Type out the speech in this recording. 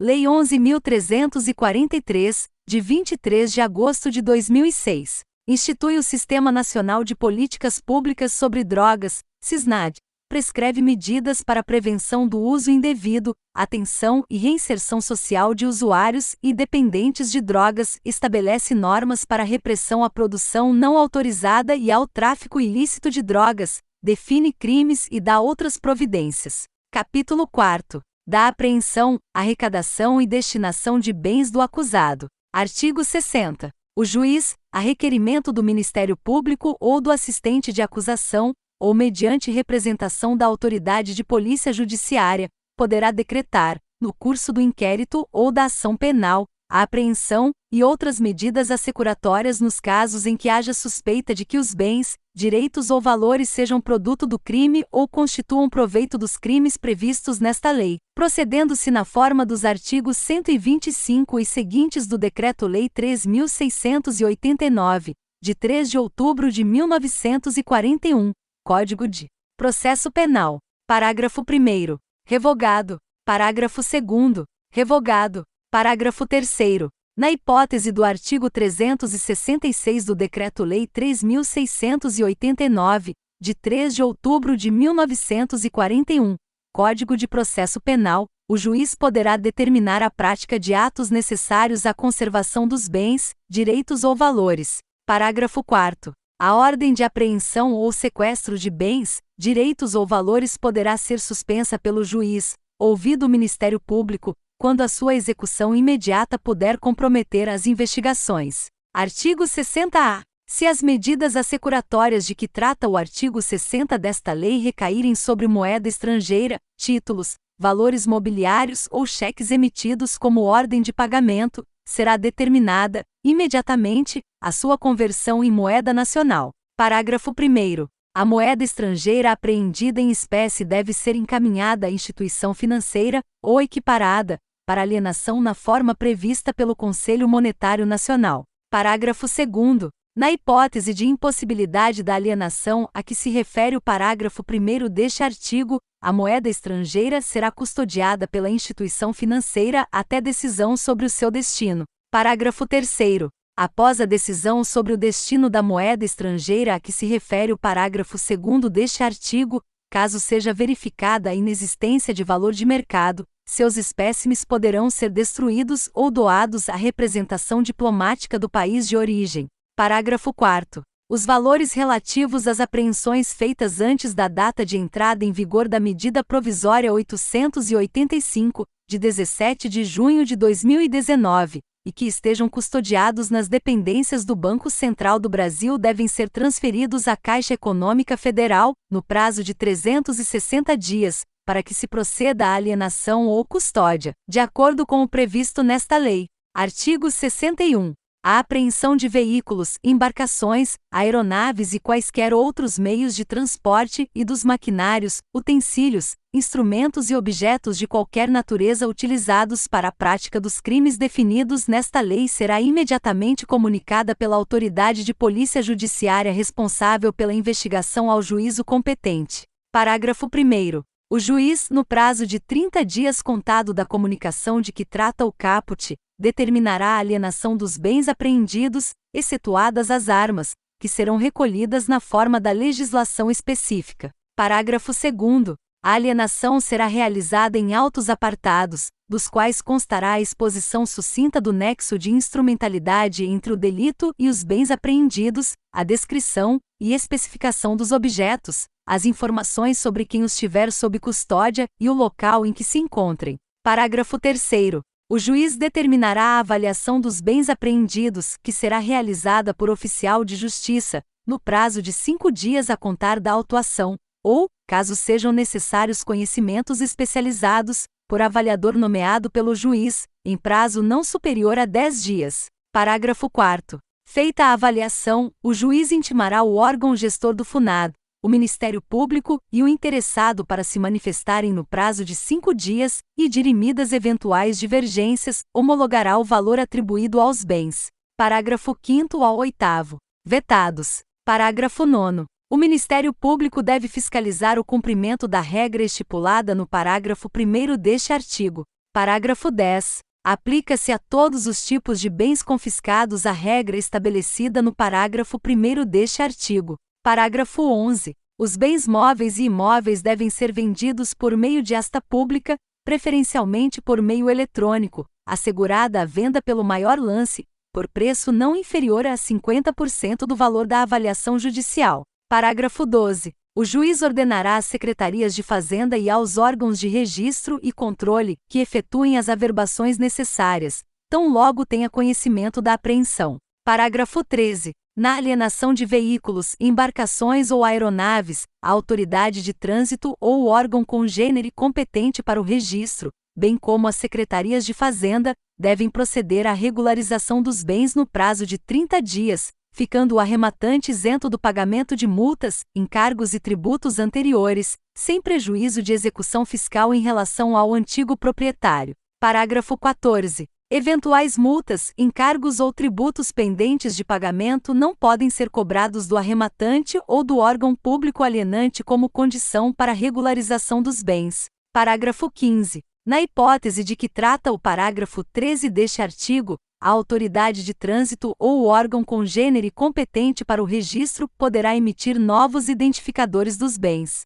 Lei 11.343, de 23 de agosto de 2006. Institui o Sistema Nacional de Políticas Públicas sobre Drogas, SISNAD. Prescreve medidas para a prevenção do uso indevido, atenção e reinserção social de usuários e dependentes de drogas, estabelece normas para a repressão à produção não autorizada e ao tráfico ilícito de drogas, define crimes e dá outras providências. Capítulo 4. Da apreensão, arrecadação e destinação de bens do acusado. Artigo 60. O juiz, a requerimento do Ministério Público ou do assistente de acusação, ou mediante representação da autoridade de polícia judiciária, poderá decretar, no curso do inquérito ou da ação penal, a apreensão e outras medidas assecuratórias nos casos em que haja suspeita de que os bens, direitos ou valores sejam produto do crime ou constituam proveito dos crimes previstos nesta lei, procedendo-se na forma dos artigos 125 e seguintes do Decreto-Lei 3.689, de 3 de outubro de 1941, Código de Processo Penal. Parágrafo 1º. Revogado. Parágrafo 2º. Revogado. Parágrafo 3º. Na hipótese do artigo 366 do Decreto-Lei 3.689, de 3 de outubro de 1941, Código de Processo Penal, o juiz poderá determinar a prática de atos necessários à conservação dos bens, direitos ou valores. Parágrafo 4º. A ordem de apreensão ou sequestro de bens, direitos ou valores poderá ser suspensa pelo juiz, ouvido o Ministério Público, quando a sua execução imediata puder comprometer as investigações. Artigo 60-A. Se as medidas assecuratórias de que trata o artigo 60 desta lei recaírem sobre moeda estrangeira, títulos, valores mobiliários ou cheques emitidos como ordem de pagamento, será determinada, imediatamente, a sua conversão em moeda nacional. Parágrafo 1º. A moeda estrangeira apreendida em espécie deve ser encaminhada à instituição financeira, ou equiparada, para alienação na forma prevista pelo Conselho Monetário Nacional. Parágrafo 2º. Na hipótese de impossibilidade da alienação a que se refere o parágrafo 1º deste artigo, a moeda estrangeira será custodiada pela instituição financeira até decisão sobre o seu destino. Parágrafo 3º. Após a decisão sobre o destino da moeda estrangeira a que se refere o parágrafo 2º deste artigo, caso seja verificada a inexistência de valor de mercado, seus espécimes poderão ser destruídos ou doados à representação diplomática do país de origem. Parágrafo 4º. Os valores relativos às apreensões feitas antes da data de entrada em vigor da medida provisória 885, de 17 de junho de 2019, e que estejam custodiados nas dependências do Banco Central do Brasil devem ser transferidos à Caixa Econômica Federal, no prazo de 360 dias, para que se proceda à alienação ou custódia, de acordo com o previsto nesta lei. Artigo 61. A apreensão de veículos, embarcações, aeronaves e quaisquer outros meios de transporte e dos maquinários, utensílios, instrumentos e objetos de qualquer natureza utilizados para a prática dos crimes definidos nesta lei será imediatamente comunicada pela autoridade de polícia judiciária responsável pela investigação ao juízo competente. Parágrafo 1º. O juiz, no prazo de 30 dias contado da comunicação de que trata o caput, determinará a alienação dos bens apreendidos, excetuadas as armas, que serão recolhidas na forma da legislação específica. Parágrafo 2º. A alienação será realizada em autos apartados, dos quais constará a exposição sucinta do nexo de instrumentalidade entre o delito e os bens apreendidos, a descrição e especificação dos objetos, as informações sobre quem os tiver sob custódia e o local em que se encontrem. Parágrafo 3º. O juiz determinará a avaliação dos bens apreendidos, que será realizada por oficial de justiça, no prazo de 5 dias a contar da autuação, ou, caso sejam necessários conhecimentos especializados, por avaliador nomeado pelo juiz, em prazo não superior a 10 dias. Parágrafo 4º. Feita a avaliação, o juiz intimará o órgão gestor do FUNAD, o Ministério Público e o interessado para se manifestarem no prazo de 5 dias e, dirimidas eventuais divergências, homologará o valor atribuído aos bens. Parágrafo 5º ao 8º. Vetados. Parágrafo 9º. O Ministério Público deve fiscalizar o cumprimento da regra estipulada no parágrafo 1º deste artigo. Parágrafo 10. Aplica-se a todos os tipos de bens confiscados a regra estabelecida no parágrafo 1º deste artigo. Parágrafo 11. Os bens móveis e imóveis devem ser vendidos por meio de asta pública, preferencialmente por meio eletrônico, assegurada a venda pelo maior lance, por preço não inferior a 50% do valor da avaliação judicial. Parágrafo 12. O juiz ordenará às secretarias de Fazenda e aos órgãos de registro e controle que efetuem as averbações necessárias, tão logo tenha conhecimento da apreensão. Parágrafo 13. Na alienação de veículos, embarcações ou aeronaves, a autoridade de trânsito ou o órgão congênere competente para o registro, bem como as secretarias de Fazenda, devem proceder à regularização dos bens no prazo de 30 dias, ficando o arrematante isento do pagamento de multas, encargos e tributos anteriores, sem prejuízo de execução fiscal em relação ao antigo proprietário. Parágrafo 14. Eventuais multas, encargos ou tributos pendentes de pagamento não podem ser cobrados do arrematante ou do órgão público alienante como condição para a regularização dos bens. Parágrafo 15. Na hipótese de que trata o parágrafo 13 deste artigo, a autoridade de trânsito ou o órgão congênere competente para o registro poderá emitir novos identificadores dos bens.